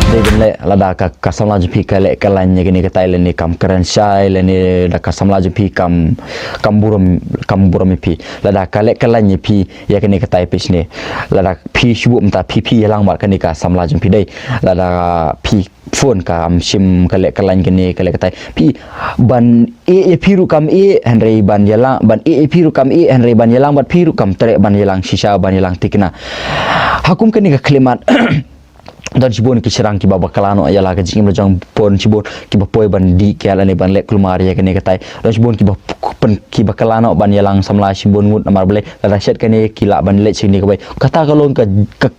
Dei benle lada ka samla jpi kale kalanya gini ka Thailand ni kam keren shai le ni da ka samla jpi kam buram pi lada kale kalanya pi ya gini ka Tai pitch ni lada pi shubu mta pi yalang mat kani ka samla jpi dei lada pi phone ka am sim kale kalanya gini kale ka Tai pi ban e piru kam e Henry ban yalang ban e piru kam e Henry ban yalang bat piru kam tere ban yalang shisha ban yalang tikna hakum kani ka klimat dan cibon ki serang ki baba kalano ayalah ka jing lojang pon cibon ki bapoi ban di ki ala ni ban lek kulmar ya kene katai dan cibon ki pen ki bakalano ban yalang samla cibon ngut namar bele la set kene ki la ban lek sini ka bai kata kalon ka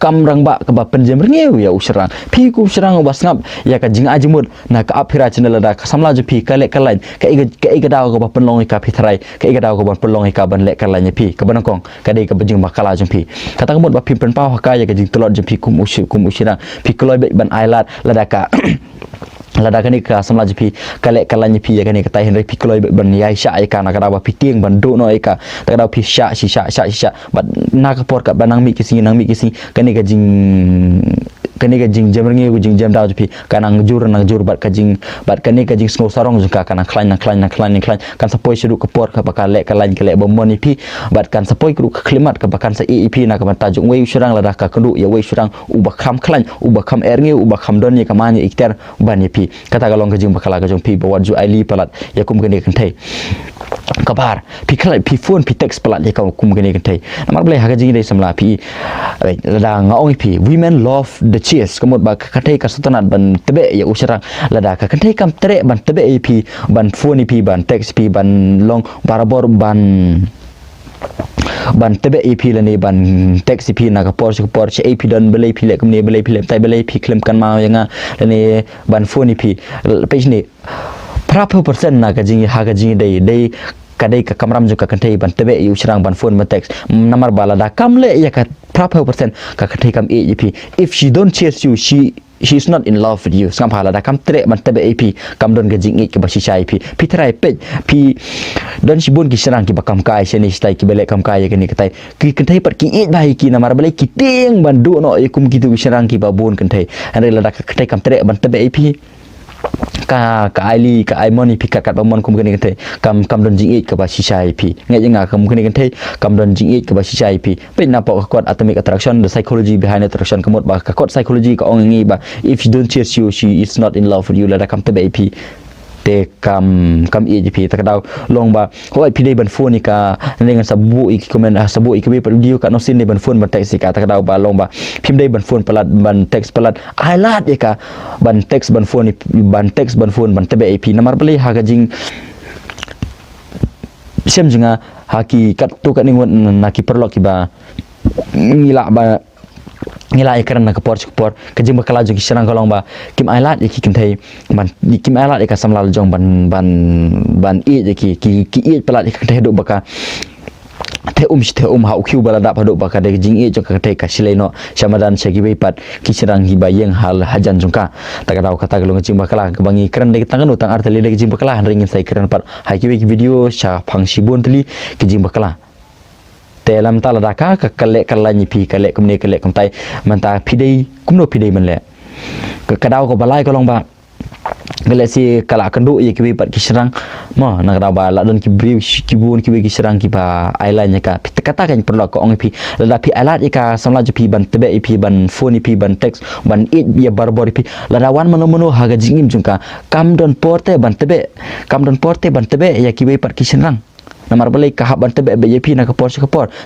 kam rang ba ka ba pen jem ngeu ya usrang pi ku serang bas ngap ya ka jing ajmut na ka aphira channel da ka samla ju pi ka lek ka lain ka iga daw ka ba pen long ka pi tharai ka iga daw ka ban pen long ka ban lek ka lain pi ka banakong ka dei ka bajing bakala ju pi kata kamut ba pi pen pau ka ya ka jing telot ju pi kum usira pikoloi ban ailat ladaka ladaka ni ka samla jipi kale kalanya pi ya kani ka Tai Henry pikoloi ban yai sha ai kana ka ba piting ban do no ai ka ta da pi sha bat na ka por ka banang mi kisi kani ka jing jamrengi ku jing jam daw jipi kanang jur bat ka jing sngo sarong juka kana klan kan sapoi sedu ka por ka bakale kalanya kale bomoni pi bat kan sapoi ku klimat ka bakan sa ep na ka tajuk wei surang ladaka kendu ya wei surang ubakam klan ubakam erngi ubakam don ni ka mani ikter ban pi kata galong kajing bakala kajong pi bawat ju aili palat ya kum kene kentai kabar pi kala pi phone pi text palat ya kum kene kentai namar boleh haga jing dei samla pi lada ngaong pi women love the cheers kamut ba katai ka sutanat ban tebe ya usarang lada ka kentai kam tere ban tebe pi ban phone pi ban text pi ban long barabor ban tebe ep lani ban taxi pi na ka Porsche ep don belai pi lek ni belai pi lek tai belai pi klem kan ma yanga lani ban phone pi page ni berapa persen na ka jing ha ka jing dei kadai ka kamram juga kantai ban tebe yu serang ban phone ma text namar bala da kamle ya ka berapa persen ka kantai kam ep if she don't chase you she's not in love with you skam hala da kam tre ban tebe ep kam don gajing ke basi chai pi trai pe pi don sibun ki serang ki bakam kai seni stai ki belek kam kai ke ni katai ki kentai pat ki it bai ki namar belek ki ting ban du no kum ki tu serang ki babun kentai ande la da katai kam tre ban tebe ep ka ali ka ai moni pikat kat bamon kum kene kentai kam don jing it ke basi chai pi ngai jenga kam kene kentai kam don jing it ke basi chai pi pe na pok kot atomic attraction the psychology behind attraction kamut ba ka kot psychology ka ong ngi ba if she don't chase you she is not in love with you la da kam tebe ip te kam ep ta daw long ba hoi pi dei ban phone ni ka dengan sabu ik komen sabu ik be video ka no sin dei ban phone ban text ka ta daw ba long ba pim dei ban phone palat ban text palat ailat ye ka ban text ban phone ni ban text ban phone ban tebe ep namar beli ha ka jing sem jinga haki kat tu kat ningon naki perlo ki ba ngila ikaran na kapor ke jing bakala jo ki serang kalong ba kim ailat ki kentai ban kim ailat ka samlal jong ban e ki e pelat ki kentai do baka te ha ukhiu bala da padu baka de jing e jong ka kentai ka sileno samadan segi be pat ki serang hi bayeng hal hajan jongka ta ka daw kata galong jing bakala ke bangi keren de tangan utang arteli de jing bakala ringin sai keren pat ha ki video sha phangsi bon teli ki jing bakala dalam tala daka ka kalek kalanya pi kalek kumne kalek kumtai manta pidei kumno pidei menle ka kadaw ko balai ko long ba gele si kala kendu ye ki pat ki serang ma na kadaw ba la don ki brief ki bun ki serang ki ba ailan ka kata kan perlu ko ong pi la pi alat ka samla ju pi ban tebe pi ban phone pi ban text ban it ye barbor pi la dawan mano haga jingim jungka kam don porte ban tebe ya ki pat ki serang namar balai ka ban tebe BJP na ka por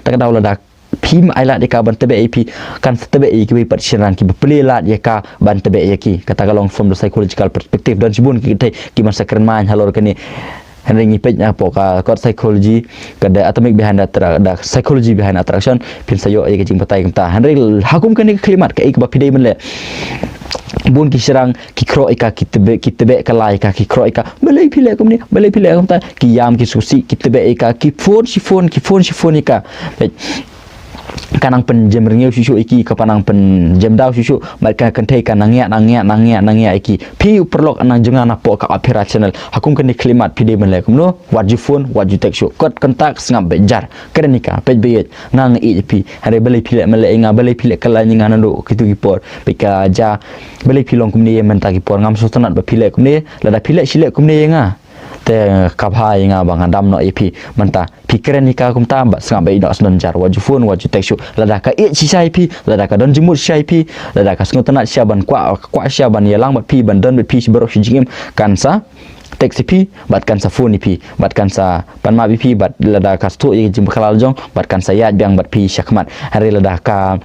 tak daw la phim ailat ka ban tebe AP kan tebe ki pat serang ki beplelat ya ka ban tebe ya ki kata galong from the psychological perspective dan sibun ki masa keren man halor kani Henry ngipet apa ka psychology kada atomic behind the psychology behind attraction pin sayo ay kajing patay kamta Henry hakum kani klimat ka ik ba pidai menle bun ki serang ki kro ika ki tebe ka lai ka ki kro ika belai pile kum ta ki yam ki susi ki tebe ika ki phone ika kanang pen jem ringeu susu iki kepanang pen jem dau susu mereka kentai kan nangya iki pi perlok anang jengan apo ka operational hakung kene klimat pide menle kumno waju phone waju teksho kot kontak sngap bejar kerenika pejbeyet ngang pi hare beli pile mele inga beli pile kala nyinga nando kitu gipor pika ja beli pilong kumne menta gipor ngam sotanat ba pile kumne lada pile sile kumne nga te kabha inga bang andam no ep menta pikiran nika kum tamba sangam bai dos don jar waju phone waju tekshu lada ka e si sai pi lada ka don jimut sai pi lada ka sngotanat siaban kwa siaban yelang bat pi ban don bat pi sibaro sijingim kansa teksi pi bat kansa phone pi bat kansa pan ma pi bat lada ka stu ye jim khalal jong bat kansa ya biang bat pi syakmat hari lada ka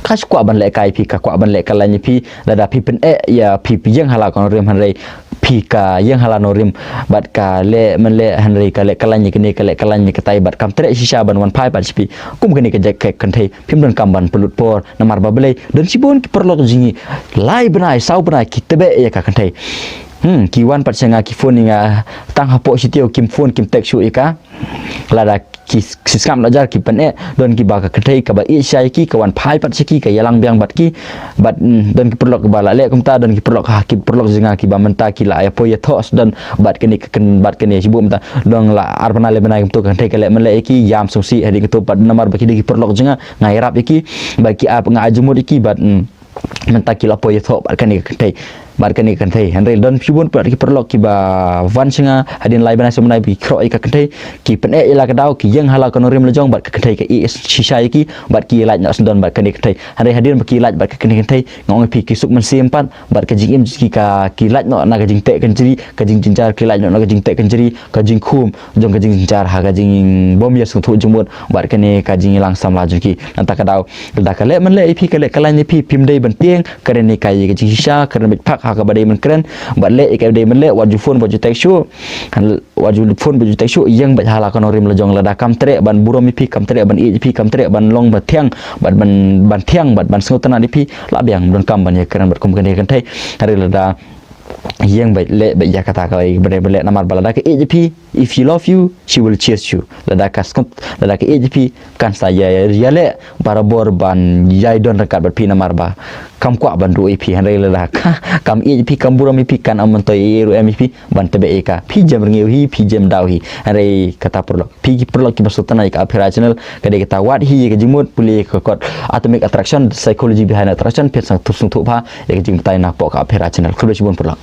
kas kwa ban le kai pi ka kwa ban le kalanya pi lada pi pen ya pi yang hala kon rem hanrei pi ka yang hala no rim bat ka le men le hanrei ka le kalanya kini ka le kalanya ka tai bat kam tre sisa ban wan pai bat pi kum kini ka jek kan thei pim don kam ban pelut por namar babelai don sibon ki perlo jingi lai benai sau benai ki tebe ya ka kan thei kiwan pat senga ki phone nga tang hapo sitio kim phone kim tek shu ika lada ki siskam lajar ki pen don ki ba ka kethei ka ba i sai ki kawan phai pat siki ka yalang biang bat ki bat don ki perlok ba la le kumta don ki perlok ha ki perlok zinga ki ba menta ki la ya po ya thos don bat kini ken bat kini sibu menta dong la arbana le benai kumtu ka thei ka le mele ki yam susi hadi kutu pat namar ba ki di perlok zinga ngai rap iki ba ki ap nga ajumur iki bat menta ki la po ya tho bat kini ka thei barkani kan thei hanrei don pibun per ki perlok ki ba van singa hadin lai bana semunai bi kro ka kan thei ki pen ila ka dau ki yang hala kan rim lejong bat kan thei ka i sisa ki bat ki laj nak don bat kan kan thei hanrei hadin ba ki laj bat kan thei ngong pi ki suk men simpan bat ka jing im ki ka ki laj no na ka jing te kan jiri ka jing jinjar ki laj no na ka jing te kan jiri ka jing khum jong ka jing jinjar ha ka jing bom ya sung thu jumut bat kan ka jing lang sam la ki nanta ka dau da ka le men le pi ka le ka lai pi pim dei ban tieng ka ni ka ye ka jing sisa ka bit pak ka badai men keren batle ikadai men le waju phone waju tekshu waju phone waju tekshu yang bat hala kan rim lejong lada kam tre ban burom pi kam tre ban i pi kam tre ban long bat thiang ban thiang ban sngotana pi la biang don kam ban ye keren bat kum kan thei hari lada yang baik le baik ya kata kau bere namar balada ke AJP if you love you she will chase you lada kaskut lada ke AJP kan saya ya le barabor ban yai don rekat bat pi namar ba kam kwa ban ru AP hanrei lada kam AJP kam buram pi kan amon to ru MP ban tebe eka pi jam ngeu hi pi jam dau hi hanrei kata perlo ki basutana ka operational kade kata wat hi ke jimut puli ke kot atomic attraction psychology behind attraction pet sang tusung thu pha ya ke jing tai na po ka operational khulbe sibon perlo